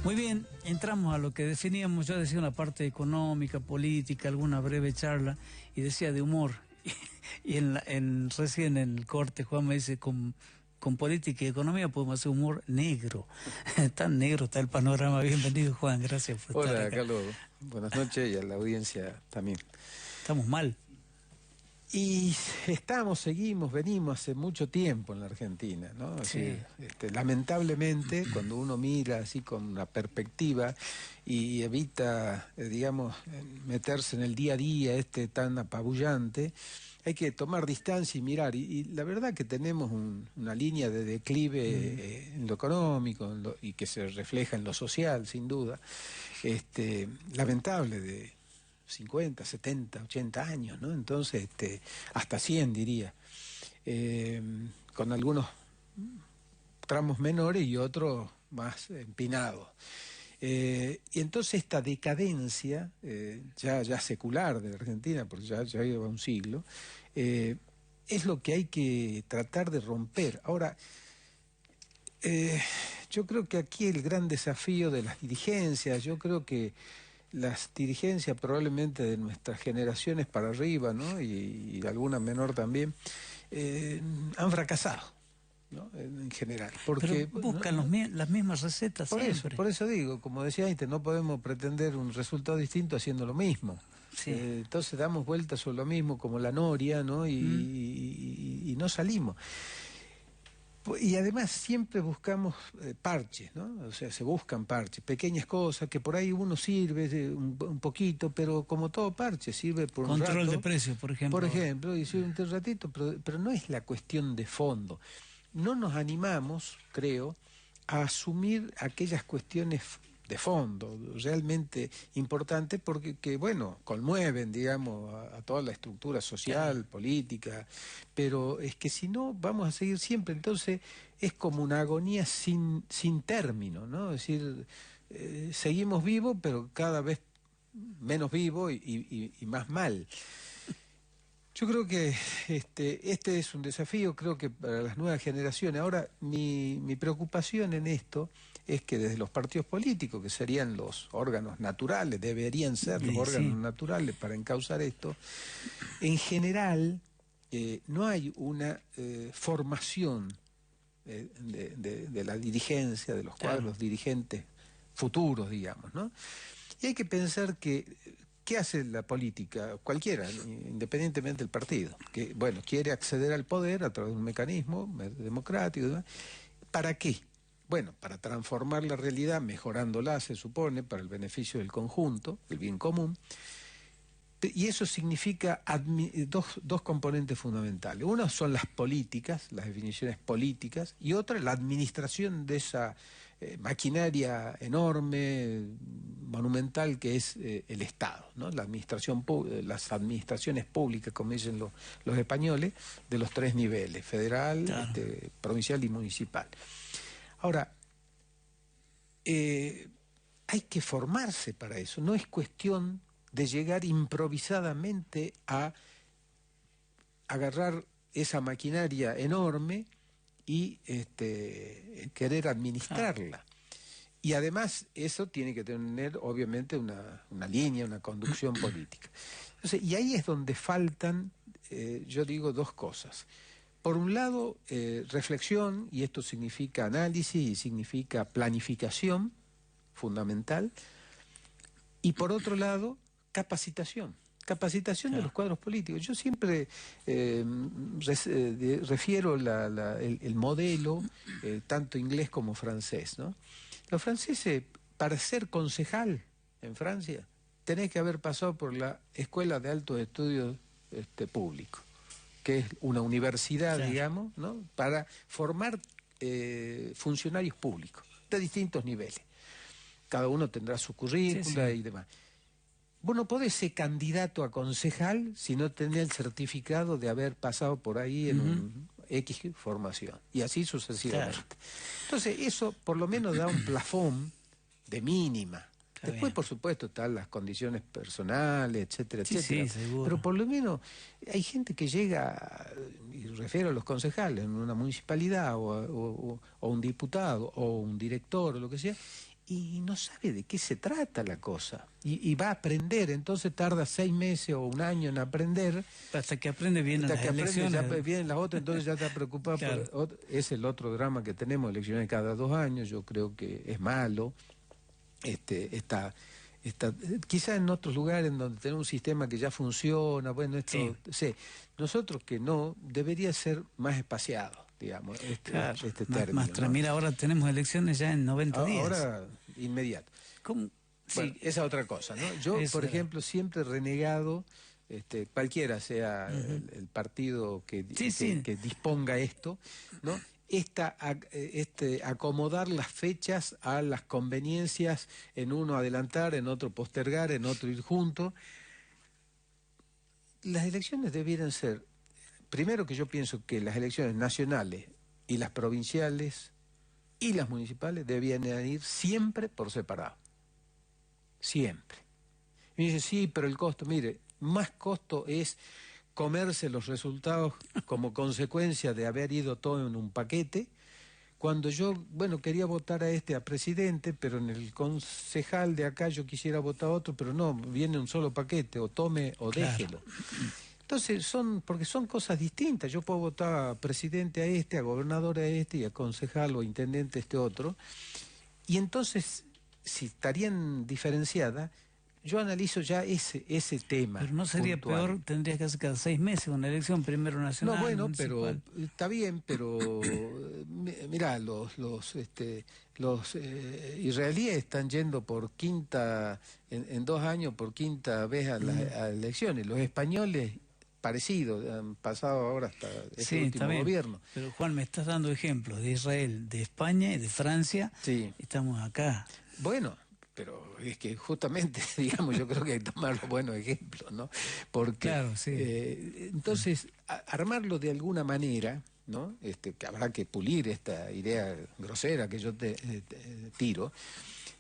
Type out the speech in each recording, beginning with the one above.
Muy bien, entramos a lo que definíamos. Yo decía una parte económica, política, alguna breve charla, y decía de humor. Y recién en el corte Juan me dice, con política y economía podemos hacer humor negro. Tan negro está el panorama. Bienvenido, Juan, gracias por estar Hola, acá. Carlos, buenas noches, y a la audiencia también. Estamos mal. Y seguimos, venimos hace mucho tiempo en la Argentina, ¿no? Sí. Lamentablemente, cuando uno mira así con una perspectiva y evita, digamos, meterse en el día a día tan apabullante, hay que tomar distancia y mirar. Y la verdad que tenemos una línea de declive en lo económico y que se refleja en lo social, sin duda, lamentable, de 50, 70, 80 años, ¿no? Entonces, hasta 100 diría, con algunos tramos menores y otros más empinados. Y entonces esta decadencia, ya secular de la Argentina, porque ya lleva un siglo, es lo que hay que tratar de romper. Ahora, yo creo que aquí el gran desafío de las dirigencias, yo creo que las dirigencias probablemente de nuestras generaciones para arriba, ¿no? y de alguna menor también, han fracasado, ¿no? En general. Porque Pero buscan las mismas recetas siempre. Por eso digo, como decía Einstein, no podemos pretender un resultado distinto haciendo lo mismo. Sí. Entonces damos vueltas sobre lo mismo como la noria, ¿no? Y no salimos. Y además siempre buscamos parches, ¿no? O sea, se buscan parches, pequeñas cosas que por ahí uno sirve un poquito, pero como todo parche, sirve por un rato. Control de precios, por ejemplo. Por ejemplo, y sirve un ratito, pero no es la cuestión de fondo. No nos animamos, creo, a asumir aquellas cuestiones de fondo realmente importantes porque bueno, conmueven, digamos, a toda la estructura social, política, pero es que si no vamos a seguir siempre, entonces es como una agonía sin término, ¿no? Es decir, seguimos vivos, pero cada vez menos vivos y más mal. Yo creo que este es un desafío, creo que para las nuevas generaciones. Ahora, mi preocupación en esto es que desde los partidos políticos, que serían los órganos naturales, deberían ser los órganos naturales para encauzar esto, en general no hay una formación de la dirigencia, de los cuadros dirigentes futuros, digamos, ¿no? Y hay que pensar que ¿qué hace la política? Cualquiera, independientemente del partido, que, bueno, quiere acceder al poder a través de un mecanismo democrático, ¿no? ¿Para qué? Bueno, para transformar la realidad, mejorándola, se supone, para el beneficio del conjunto, el bien común. Y eso significa dos componentes fundamentales. Una son las políticas, las definiciones políticas, y otra la administración de esa maquinaria enorme, monumental que es el Estado, ¿no? La administración, las administraciones públicas, como dicen los españoles, de los tres niveles, federal, provincial y municipal. Ahora, hay que formarse para eso, no es cuestión de llegar improvisadamente a agarrar esa maquinaria enorme y querer administrarla. Y además eso tiene que tener obviamente una línea, una conducción política. Entonces, y ahí es donde faltan, yo digo, dos cosas. Por un lado, reflexión, y esto significa análisis y significa planificación fundamental. Y por otro lado, capacitación de los cuadros políticos. Yo siempre refiero el modelo, tanto inglés como francés, ¿no? Los franceses, para ser concejal en Francia, tenés que haber pasado por la Escuela de Altos Estudios Públicos, que es una universidad, digamos, ¿no? Para formar funcionarios públicos de distintos niveles. Cada uno tendrá su currícula y demás. Vos no podés ser candidato a concejal si no tenés el certificado de haber pasado por ahí en un X formación, y así sucesivamente. Entonces eso por lo menos da un plafón de mínima. Después, por supuesto, están las condiciones personales, etcétera, etcétera. Seguro. Pero por lo menos hay gente que llega, y refiero a los concejales, en una municipalidad o un diputado o un director o lo que sea, y no sabe de qué se trata la cosa. Y va a aprender, entonces tarda 6 meses o un año en aprender. Hasta que aprende bien Hasta las que aprende, elecciones. ya vienen las otras, entonces ya está preocupado. Claro. Es el otro drama que tenemos, elecciones cada 2 años, yo creo que es malo. Quizás en otros lugares en donde tenemos un sistema que ya funciona, bueno, esto, sí. Nosotros que no, debería ser más espaciado, digamos, Claro, término, ¿no? Mira, ahora tenemos elecciones ya en 90 días. Ahora, inmediato. ¿Cómo? Bueno, Sí, esa es otra cosa, ¿no? Yo, por ejemplo, siempre he renegado, cualquiera sea el partido que disponga esto, ¿no? Acomodar las fechas a las conveniencias, en uno adelantar, en otro postergar, en otro ir junto. Las elecciones debieran ser, primero que yo pienso que las elecciones nacionales y las provinciales y las municipales debían ir siempre por separado. Siempre. Y me dice, sí, pero el costo, mire, más costo es comerse los resultados como consecuencia de haber ido todo en un paquete, cuando yo, quería votar a presidente, pero en el concejal de acá yo quisiera votar a otro, pero no, viene un solo paquete, o tome o déjelo. Entonces, porque son cosas distintas. Yo puedo votar a presidente a gobernador y a concejal o intendente a otro, y entonces, si estarían diferenciadas, yo analizo ya ese tema. Pero no sería puntual. peor, tendrías que hacer cada 6 meses una elección, primero nacional. No, bueno, municipal. pero está bien, pero mirá, los israelíes están yendo por quinta, en 2 años, por quinta vez a las elecciones. Los españoles, parecidos, han pasado ahora hasta este último gobierno. Pero Juan, me estás dando ejemplos de Israel, de España y de Francia. Sí. Estamos acá. Bueno, pero es que justamente, digamos, yo creo que hay que tomar los buenos ejemplos, ¿no? Porque, claro, sí. Entonces, armarlo de alguna manera, ¿no? Que habrá que pulir esta idea grosera que yo te tiro,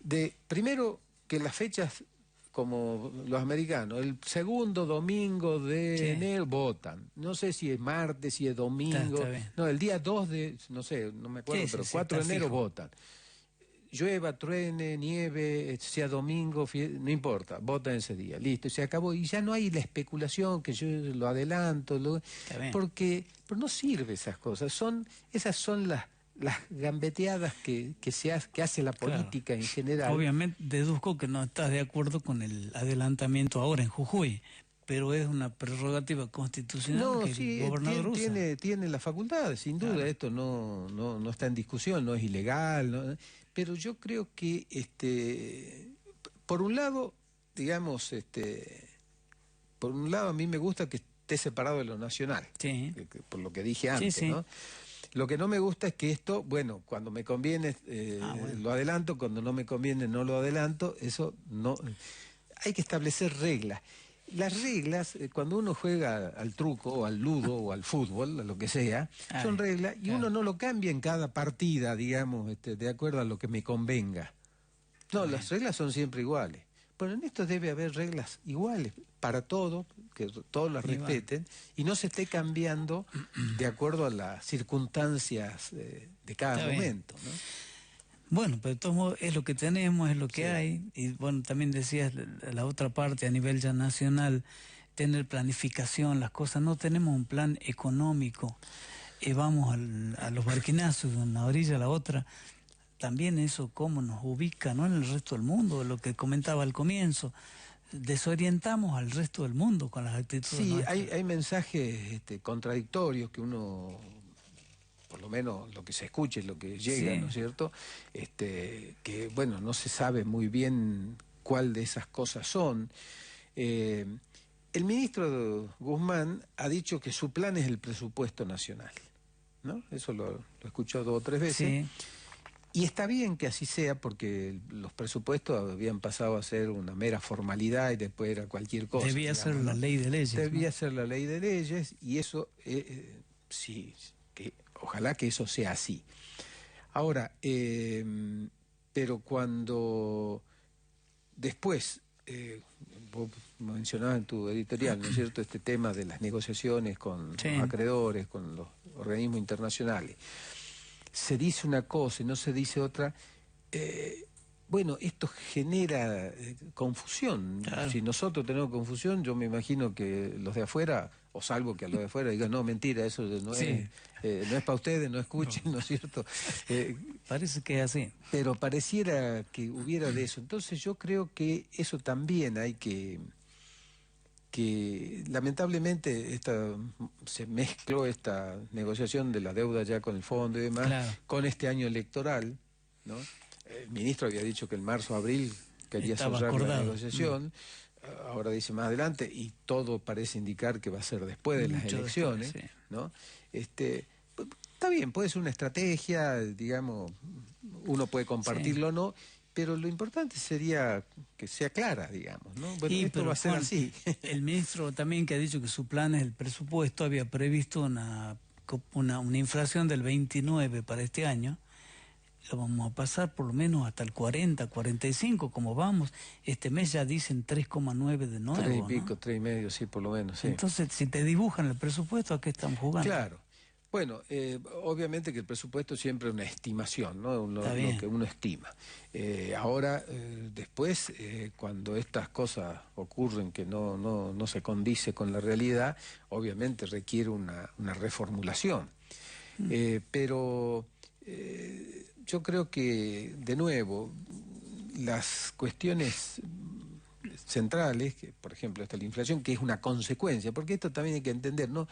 de, primero, que las fechas, como los americanos, el segundo domingo de enero votan. No sé si es martes, si es domingo. Está no, el día 2 de, no sé, no me acuerdo, pero 4 de enero votan. Llueva, truene, nieve, sea domingo, no importa, vota ese día, listo, y se acabó. Y ya no hay la especulación que yo lo adelanto, porque no sirve esas cosas. Esas son las gambeteadas que hace la política en general. Obviamente deduzco que no estás de acuerdo con el adelantamiento ahora en Jujuy, pero es una prerrogativa constitucional que el gobernador usa. Tiene las facultades, sin duda, esto no está en discusión, no es ilegal, ¿no? Pero yo creo que, por un lado, digamos, por un lado a mí me gusta que esté separado de lo nacional, por lo que dije antes, ¿no? Lo que no me gusta es que esto, cuando me conviene lo adelanto, cuando no me conviene no lo adelanto, eso no. Hay que establecer reglas. Las reglas, cuando uno juega al truco, o al ludo, o al fútbol, a lo que sea, son reglas, y uno no lo cambia en cada partida, digamos, de acuerdo a lo que me convenga. No, las reglas son siempre iguales. Pero en esto debe haber reglas iguales para todos, que todos las respeten, y no se esté cambiando de acuerdo a las circunstancias de cada momento, ¿no? Bueno, pero de todos modos es lo que tenemos, es lo que hay. Y bueno, también decías la otra parte a nivel ya nacional, tener planificación, las cosas. No tenemos un plan económico. Vamos a los barquinazos de una orilla a la otra. También eso cómo nos ubica, ¿no?, en el resto del mundo, lo que comentaba al comienzo. Desorientamos al resto del mundo con las actitudes. Sí, hay mensajes contradictorios que uno, por lo menos lo que se escuche, lo que llega, ¿no es cierto? Que no se sabe muy bien cuál de esas cosas son. El ministro Guzmán ha dicho que su plan es el presupuesto nacional, ¿no? Eso lo escuchó 2 o 3 veces. Sí. Y está bien que así sea, porque los presupuestos habían pasado a ser una mera formalidad y después era cualquier cosa. Debía ser la ley de leyes. Debía ser la ley de leyes, y eso, sí, que ojalá que eso sea así. Ahora, pero cuando después, vos mencionabas en tu editorial, ¿no es cierto?, este tema de las negociaciones con los acreedores, con los organismos internacionales, se dice una cosa y no se dice otra, bueno, esto genera confusión. Claro. Si nosotros tenemos confusión, yo me imagino que los de afuera, o salvo que a los de afuera digan, no, mentira, eso Sí. no es para ustedes, no escuchen, No. ¿no es cierto? Eh, Parece que es así. pero pareciera que hubiera de eso. Entonces yo creo que eso también hay que lamentablemente se mezcló esta negociación de la deuda ya con el fondo y demás, Claro. con este año electoral, ¿no? El ministro había dicho que en marzo, abril quería Estaba cerrar la acordado. negociación, ahora dice más adelante, y todo parece indicar que va a ser después de las Mucho elecciones, después, sí. ¿no? Está bien, puede ser una estrategia, digamos, uno puede compartirlo o no, pero lo importante sería que sea clara, digamos, ¿no? Bueno, esto Pero va a ser Juan, así. el ministro también que ha dicho que su plan es el presupuesto, había previsto una inflación del 29 para este año. Lo vamos a pasar por lo menos hasta el 40, 45, como vamos. Este mes ya dicen 3,9 de nuevo, 3 y pico, ¿no? 3 y medio, sí, por lo menos, sí. Entonces, si te dibujan el presupuesto, ¿a qué estamos jugando? Claro. Bueno, obviamente que el presupuesto siempre es una estimación, ¿no? Está Lo bien. que uno estima. Ahora, después, cuando estas cosas ocurren que no se condice con la realidad, obviamente requiere una reformulación. Pero yo creo que, de nuevo, las cuestiones centrales, que por ejemplo está la inflación, que es una consecuencia, porque esto también hay que entender, no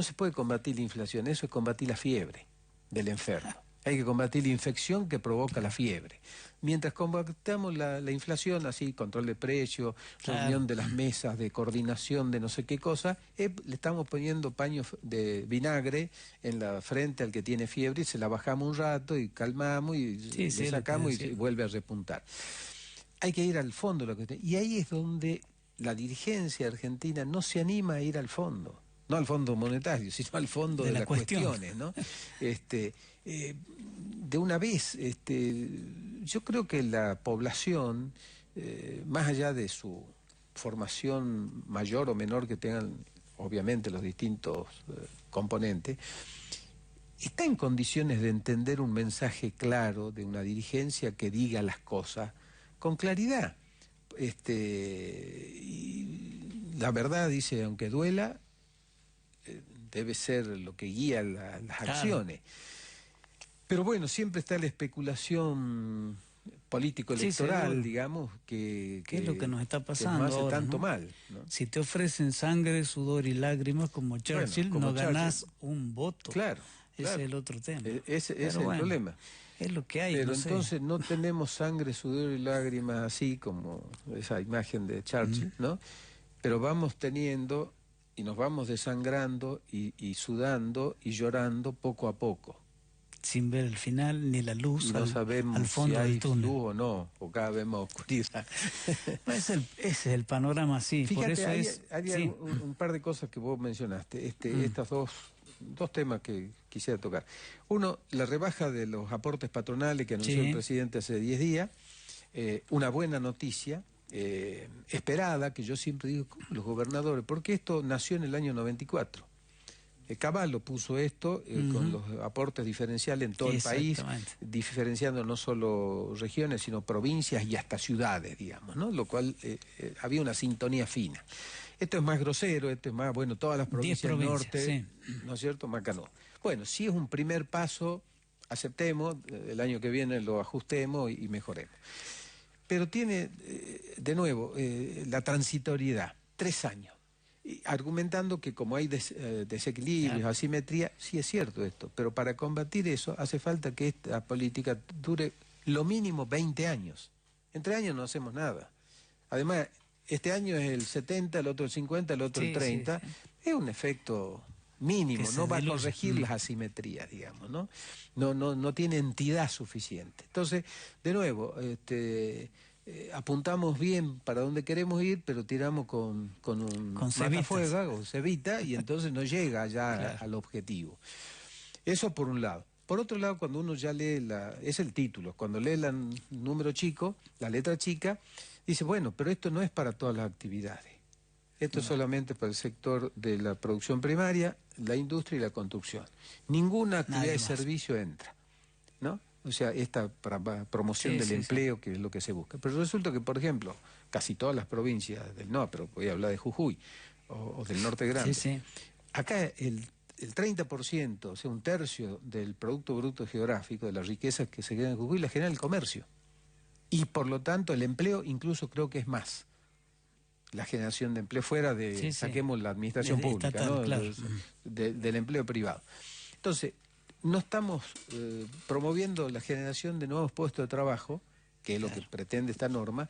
se puede combatir la inflación, eso es combatir la fiebre del enfermo. Hay que combatir la infección que provoca la fiebre. Mientras combatamos la inflación, así, control de precios, reunión de las mesas de coordinación de no sé qué cosa, le estamos poniendo paños de vinagre en la frente al que tiene fiebre y se la bajamos un rato y calmamos y Sí, le sacamos y vuelve a repuntar. Hay que ir al fondo de la cuestión. Y ahí es donde la dirigencia argentina no se anima a ir al fondo. No al fondo monetario, sino al fondo de las cuestiones, ¿no? De una vez, yo creo que la población, más allá de su formación mayor o menor que tengan, obviamente, los distintos componentes, está en condiciones de entender un mensaje claro de una dirigencia que diga las cosas con claridad. Y la verdad, dice, aunque duela, debe ser lo que guía las acciones. Pero bueno, siempre está la especulación político-electoral, digamos, ¿Qué es lo que nos está pasando que nos hace ahora, tanto ¿no? mal, ¿no? Si te ofrecen sangre, sudor y lágrimas como Churchill, Como no ganás Churchill. un voto. Claro. Ese es el otro tema. Ese es el problema. Es lo que hay. Pero no sé. entonces no tenemos sangre, sudor y lágrimas así como esa imagen de Churchill, ¿no? Pero vamos teniendo y nos vamos desangrando y sudando y llorando poco a poco. Sin ver el final ni la luz Y no sabemos al fondo si hay del túnel. luz o no, o cada vez más oscuridad. Ese es el panorama, sí. Fíjate, por eso hay un par de cosas que vos mencionaste, estas dos temas que quisiera tocar. Uno, la rebaja de los aportes patronales que anunció el presidente hace 10 días, una buena noticia, esperada, que yo siempre digo, ¿cómo los gobernadores? Porque esto nació en el año 94. Caballo puso esto con los aportes diferenciales en todo el país, diferenciando no solo regiones, sino provincias y hasta ciudades, digamos, ¿no? Lo cual había una sintonía fina. Esto es más grosero, esto es más, bueno, todas las provincias del norte, ¿no es cierto? Macanó. Bueno, si es un primer paso, aceptemos, el año que viene lo ajustemos y mejoremos. Pero tiene, de nuevo, la transitoriedad, 3 años. Argumentando que como hay desequilibrios, asimetría, sí es cierto esto, pero para combatir eso hace falta que esta política dure lo mínimo 20 años. En 3 años no hacemos nada. Además, este año es el 70, el otro el 50, el otro el 30. Es un efecto mínimo, no va a corregir las asimetrías, digamos, ¿no? No tiene entidad suficiente. Entonces, de nuevo, apuntamos bien para dónde queremos ir, pero tiramos con un matafuego o cebita y entonces no llega ya al objetivo. Eso por un lado. Por otro lado, cuando uno ya lee es el título, cuando lee el número chico, la letra chica, dice, bueno, pero esto no es para todas las actividades. Esto es solamente para el sector de la producción primaria, la industria y la construcción. Ninguna actividad de servicio entra, ¿no? o sea, esta para promoción del empleo, que es lo que se busca. Pero resulta que, por ejemplo, casi todas las provincias no, pero voy a hablar de Jujuy o del Norte Grande. Acá el 30%, o sea, un tercio del Producto Bruto Geográfico, de las riquezas que se quedan en Jujuy, la genera el comercio. Y por lo tanto el empleo incluso creo que es más. La generación de empleo fuera de, saquemos la administración pública, estatal, ¿no? Claro. Del empleo privado. Entonces, no estamos promoviendo la generación de nuevos puestos de trabajo, que es lo que pretende esta norma,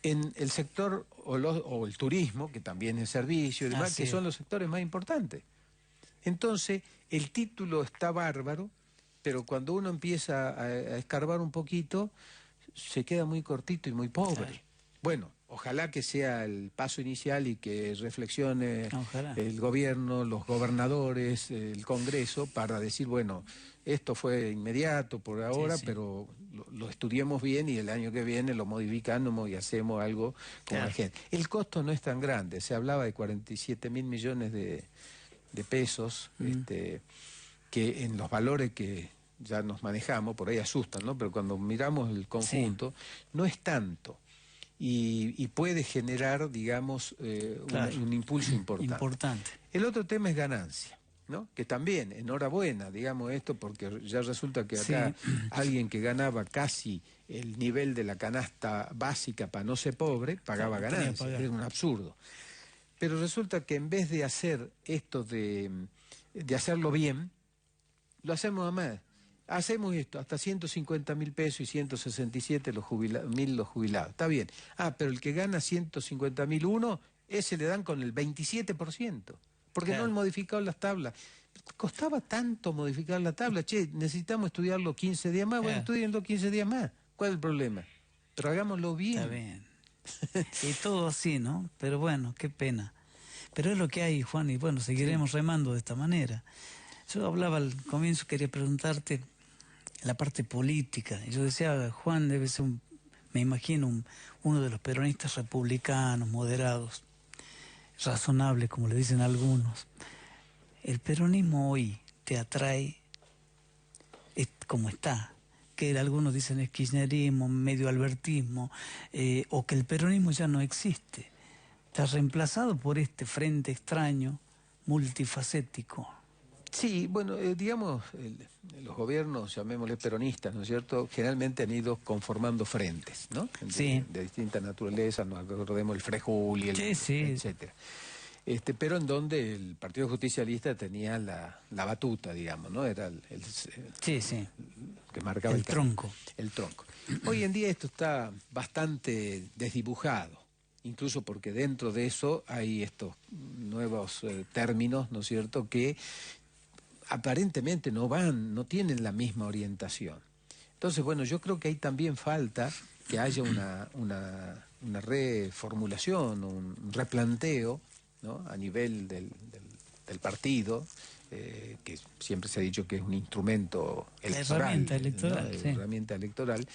en el sector o el turismo, que también es servicio y demás, que son los sectores más importantes. Entonces, el título está bárbaro, pero cuando uno empieza a escarbar un poquito, se queda muy cortito y muy pobre. Claro. Bueno, ojalá que sea el paso inicial y que reflexione el gobierno, los gobernadores, el Congreso, para decir, bueno, esto fue inmediato por ahora, pero lo estudiemos bien y el año que viene lo modificamos y hacemos algo con la gente. El costo no es tan grande, se hablaba de 47.000 millones de pesos, que en los valores que ya nos manejamos, por ahí asustan, ¿no? Pero cuando miramos el conjunto, no es tanto. Y puede generar, digamos, un impulso importante. El otro tema es ganancia, ¿no? Que también, enhorabuena, digamos esto, porque ya resulta que acá alguien que ganaba casi el nivel de la canasta básica para no ser pobre, pagaba ganancia, era un absurdo. Pero resulta que en vez de hacer esto de hacerlo bien, lo hacemos a más. Hacemos esto, hasta 150.000 pesos y 167 mil los jubilados. Está bien. Pero el que gana 150.001, ese le dan con el 27%. Porque no han modificado las tablas. Costaba tanto modificar la tabla. Che, necesitamos estudiarlo 15 días más. Bueno, estudienlo 15 días más. ¿Cuál es el problema? Pero hagámoslo bien. Está bien. Y todo así, ¿no? Pero bueno, qué pena. Pero es lo que hay, Juan, y bueno, seguiremos remando de esta manera. Yo hablaba al comienzo, quería preguntarte la parte política. Yo decía, Juan debe ser, me imagino, uno de los peronistas republicanos, moderados, razonable, como le dicen algunos. ¿El peronismo hoy te atrae como está? Que algunos dicen es kirchnerismo, medio albertismo, o que el peronismo ya no existe. Está reemplazado por este frente extraño, multifacético. Sí, bueno, digamos, los gobiernos, llamémosle peronistas, ¿no es cierto?, generalmente han ido conformando frentes, ¿no? De distinta naturaleza, nos acordemos el Frejuli, etcétera. Pero en donde el Partido Justicialista tenía la batuta, digamos, ¿no? Era el que marcaba el tronco. El tronco. Hoy en día esto está bastante desdibujado, incluso porque dentro de eso hay estos nuevos términos, ¿no es cierto?, que aparentemente no tienen la misma orientación. Entonces, bueno, yo creo que ahí también falta que haya una reformulación, un replanteo, ¿no?, a nivel del partido, que siempre se ha dicho que es un instrumento electoral, herramienta electoral,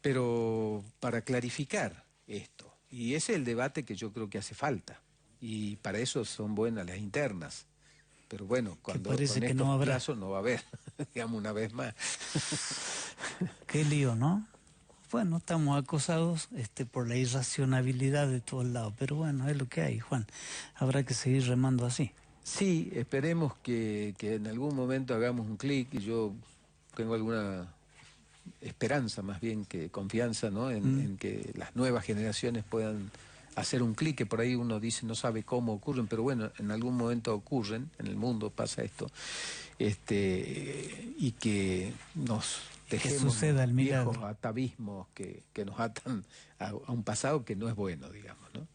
pero para clarificar esto. Y ese es el debate que yo creo que hace falta. Y para eso son buenas las internas. Pero bueno, cuando con estos plazos no va a haber, digamos, una vez más. Qué lío, ¿no? Bueno, estamos acosados por la irracionalidad de todos lados, pero bueno, es lo que hay, Juan. Habrá que seguir remando así. Sí, esperemos que en algún momento hagamos un clic, y yo tengo alguna esperanza más bien que confianza, ¿no?, en que las nuevas generaciones puedan hacer un clic, que por ahí uno dice no sabe cómo ocurren, pero bueno, en algún momento ocurren, en el mundo pasa esto, y que nos dejemos los viejos atavismos que nos atan a un pasado que no es bueno, digamos, ¿no?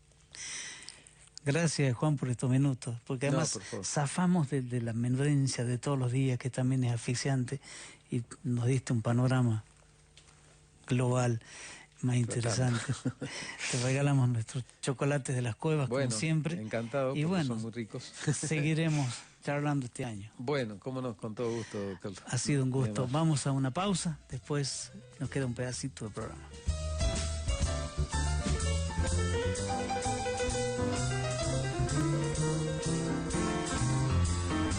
Gracias, Juan, por estos minutos, porque además zafamos de la menudencia de todos los días, que también es asfixiante, y nos diste un panorama global más interesante. Te regalamos nuestros chocolates de las cuevas, como siempre. Encantado, y bueno, son muy ricos. Seguiremos charlando este año. Bueno, cómo no, con todo gusto, doctor. Ha sido un gusto. Vamos a una pausa, después nos queda un pedacito del programa.